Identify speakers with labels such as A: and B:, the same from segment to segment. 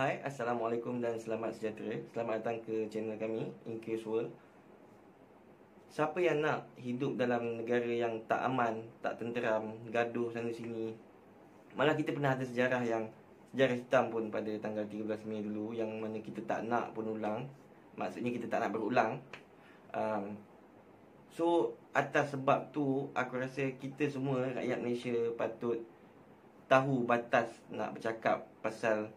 A: Hai, Assalamualaikum dan selamat sejahtera. Selamat datang ke channel kami, Incase World. Siapa yang nak hidup dalam negara yang tak aman, tak tenteram, gaduh sana sini? Malah kita pernah ada sejarah hitam pun pada tanggal 13 Mei dulu, yang mana kita tak nak pun ulang. Maksudnya kita tak nak berulang. So, atas sebab tu, aku rasa kita semua rakyat Malaysia patut tahu batas nak bercakap pasal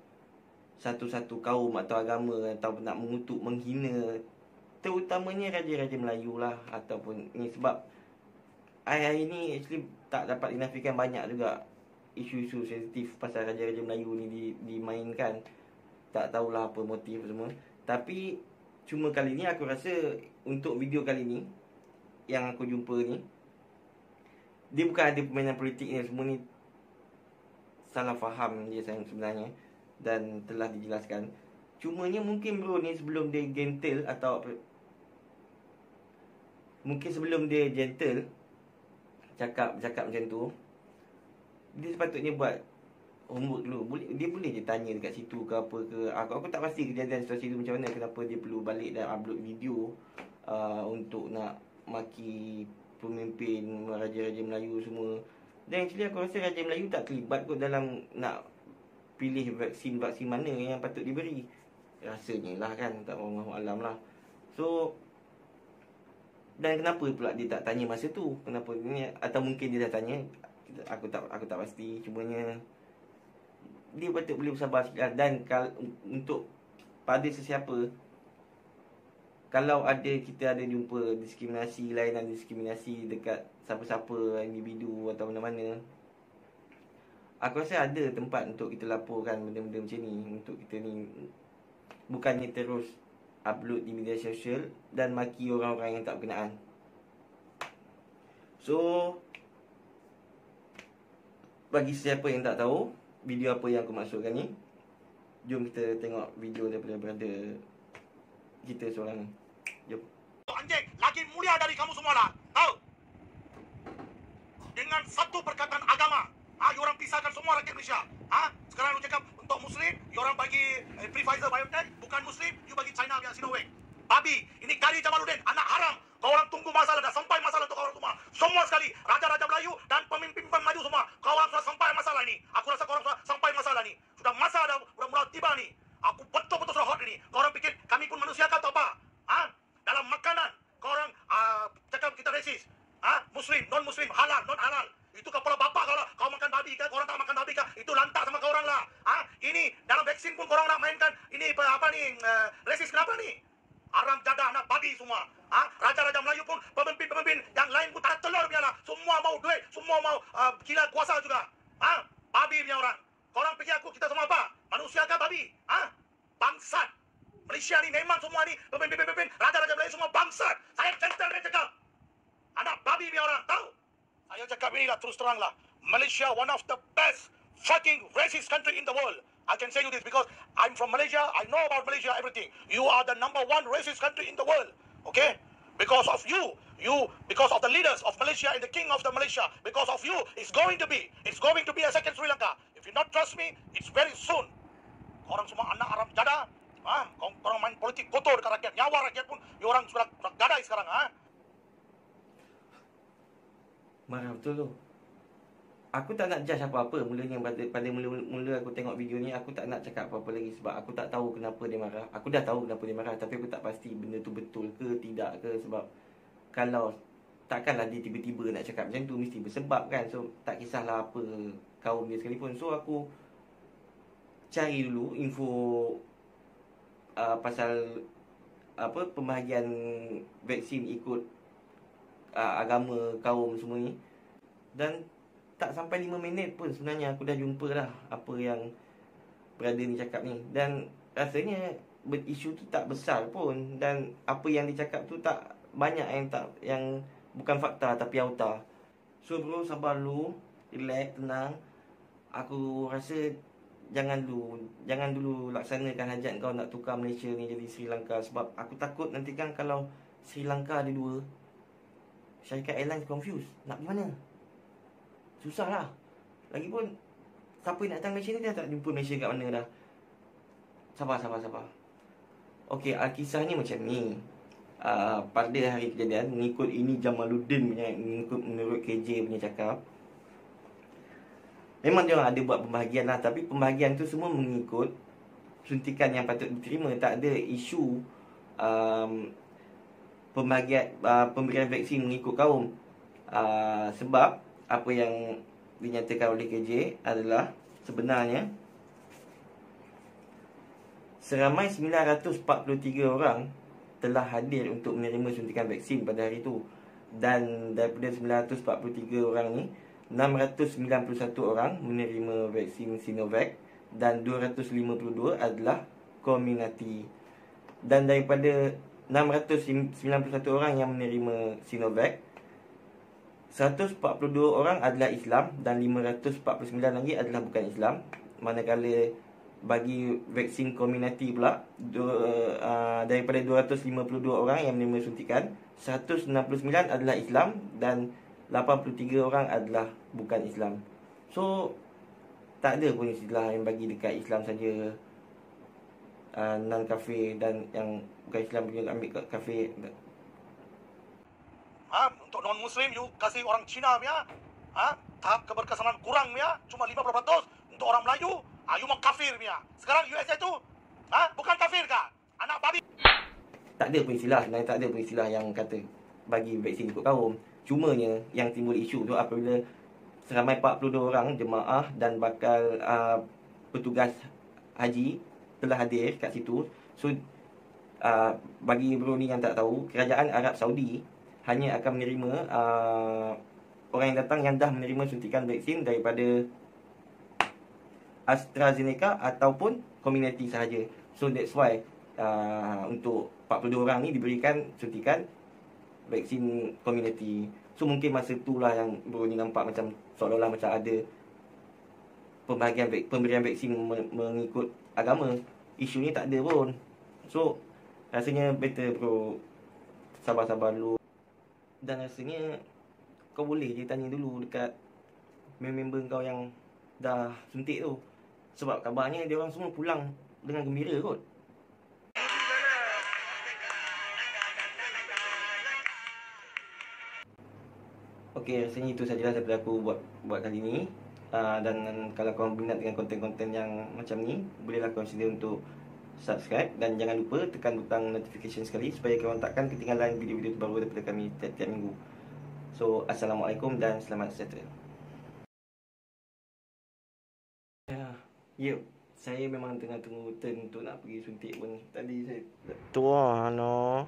A: satu-satu kaum atau agama, atau nak mengutuk, menghina terutamanya Raja-Raja Melayu lah. Ataupun ni sebab hari ni actually tak dapat dinafikan banyak juga isu-isu sensitif pasal Raja-Raja Melayu ni dimainkan. Tak tahulah apa motif semua. Tapi cuma kali ni aku rasa untuk video kali ni yang aku jumpa ni, dia bukan ada permainan politik ni. Semua ni salah faham dia sebenarnya, dan telah dijelaskan. Cumanya mungkin bro ni sebelum dia gentle, atau mungkin sebelum dia gentle cakap macam tu, dia sepatutnya buat homework dulu. Dia boleh je tanya dekat situ ke apa ke. Aku tak pasti kejadian situasi tu macam mana, kenapa dia perlu balik dan upload video untuk nak maki pemimpin Raja-Raja Melayu semua. Dan actually aku rasa Raja Melayu tak terlibat kot dalam nak pilih vaksin mana yang patut diberi. Rasanya lah kan, tak mahu alam lah. So, dan kenapa pula dia tak tanya masa tu? Kenapa ni? Atau mungkin dia dah tanya, aku tak pasti. Cumanya dia patut boleh bersabar sikit. Dan untuk pada sesiapa, kalau kita ada jumpa diskriminasi, lainan diskriminasi dekat siapa-siapa, individu atau mana-mana, aku rasa ada tempat untuk kita laporkan benda-benda macam ni. Untuk kita ni bukannya terus upload di media sosial dan maki orang-orang yang tak berkenaan. So, bagi siapa yang tak tahu video apa yang aku maksudkan ni, jom kita tengok video daripada brother kita seorang ni. Jom.
B: Anjing, lagi mulia dari kamu semua lah. Tahu? Dengan satu perkataan agama, you orang pisahkan semua rakyat Malaysia. Sekarang lu cakap untuk Muslim, you orang bagi Pfizer BioNTech, bukan Muslim, you bagi China yang Sinovac. Babi, ini kali Jamaluddin, anak haram. Kau orang tunggu masalah, dah sampai masalah untuk kau orang semua. Semua sekali, Raja-Raja Melayu dan pemimpin-pemimpin maju semua. Kau orang sudah sampai masalah ini. Aku rasa kau orang sudah sampai masalah ini. Sudah masa dah mula tiba ni. Aku betul-betul sudah hot ini. Kau orang fikir kami pun manusia kau atau apa? Dalam makanan, kau orang cakap kita resis. Muslim, non-Muslim, halal, non-halal. Itu kepala bapak kau makan babi ke? Kau orang tak makan babi ke? Itu lantak sama kau orang lah. Ini dalam vaksin pun kau orang nak mainkan. Ini apa ni? Resis kenapa ni? Aram jadah anak babi semua. Raja-Raja Melayu pun, pemimpin-pemimpin yang lain pun tak ada telur punya lah. Semua mau duit, semua mau gila kuasa juga. Babi punya orang. Kau orang fikir kita semua apa? Manusia ke babi? Bangsat. Malaysia ni memang semua ni pemimpin-pemimpin Raja-Raja Melayu semua bangsat. Saya gentle dia cakap. Anak babi punya orang, tahu? Saya cakap inilah terus terang lah. Malaysia one of the best fucking racist country in the world. I can say you this because I'm from Malaysia. I know about Malaysia everything. You are the number one racist country in the world. Okay? Because of you, because of the leaders of Malaysia and the king of the Malaysia, because of you, it's going to be a second Sri Lanka. If you not trust me, it's very soon. Orang semua anak Arab jadah. Orang main politik kotor dekat rakyat. Nyawa rakyat pun, orang sudah gadai sekarang.
A: Marah betul tu. Aku tak nak judge apa-apa. Mulanya pada mula aku tengok video ni, aku tak nak cakap apa-apa lagi. Sebab aku tak tahu kenapa dia marah. Aku dah tahu kenapa dia marah, tapi aku tak pasti benda tu betul ke tidak ke. Sebab kalau takkanlah dia tiba-tiba nak cakap macam tu, mesti bersebab kan. So tak kisahlah apa kaum dia sekalipun. So aku cari dulu info pasal pembahagian vaksin ikut agama, kaum semua ni. Dan tak sampai 5 minit pun sebenarnya aku dah jumpa dah apa yang brother ni cakap ni. Dan rasanya isu tu tak besar pun, dan apa yang dia cakap tu tak banyak yang bukan fakta tapi auta. So bro, sabar dulu, relax, tenang. Aku rasa jangan dulu laksanakan hajat kau nak tukar Malaysia ni jadi Sri Lanka. Sebab aku takut nanti kan kalau Sri Lanka ada dua, syarikat airlines confused. Nak pergi mana? Susah lah. Lagipun siapa yang nak datang Malaysia ni, dia tak jumpa Malaysia kat mana dah. Sabar. Okey, kisahnya macam ni. Pada hari kejadian, mengikut ini Jamaluddin punya, menurut KJ punya cakap, memang dia orang ada buat pembahagian lah, tapi pembahagian tu semua mengikut suntikan yang patut diterima. Tak ada isu pemberian vaksin mengikut kaum. Sebab apa yang dinyatakan oleh KJ adalah sebenarnya seramai 943 orang telah hadir untuk menerima suntikan vaksin pada hari itu. Dan daripada 943 orang ni, 691 orang menerima vaksin Sinovac dan 252 adalah community. Dan daripada 691 orang yang menerima Sinovac, 142 orang adalah Islam dan 549 lagi adalah bukan Islam. Manakala bagi vaksin community pula, daripada 252 orang yang menerima suntikan, 169 adalah Islam dan 83 orang adalah bukan Islam. So tak ada pun istilah yang bagi dekat Islam saja, non-kafir, dan yang bukan Islam punya ambil kat kafir.
B: Untuk non-Muslim, you kasih orang Cina punya, tahap keberkesanan kurang punya, cuma 50%. Untuk orang Melayu, you mau kafir punya. Sekarang USA tu, bukan kafir kah? Anak babi.
A: Tak ada pun istilah, sebenarnya tak ada pun istilah yang kata bagi vaksin ikut kaum. Cumanya yang timbul isu tu apabila seramai 42 orang jemaah dan bakal petugas haji telah hadir kat situ. So bagi bro ni yang tak tahu, kerajaan Arab Saudi hanya akan menerima orang yang datang yang dah menerima suntikan vaksin daripada AstraZeneca ataupun community sahaja. So that's why untuk 42 orang ni diberikan suntikan vaksin community. So mungkin masa itulah yang bro ni nampak macam seolah-olah macam ada pemberian vaksin mengikut agama. Isu ni tak ada pun. So rasanya better bro sabar-sabar dulu. Dan rasanya kau boleh je tanya dulu dekat member kau yang dah suntik tu. Sebab kabarnya dia orang semua pulang dengan gembira kot. Okey, rasanya itu sajalah daripada aku buat kali ni. Dan kalau kau minat dengan konten-konten yang macam ni, bolehlah consider untuk subscribe. Dan jangan lupa tekan butang notification sekali supaya korang takkan ketinggalan video-video terbaru daripada kami tiap-tiap minggu. So, Assalamualaikum dan selamat sejahtera. Ya, saya memang tengah tunggu turn untuk nak pergi suntik pun. Tadi saya...
C: Tu lah, no.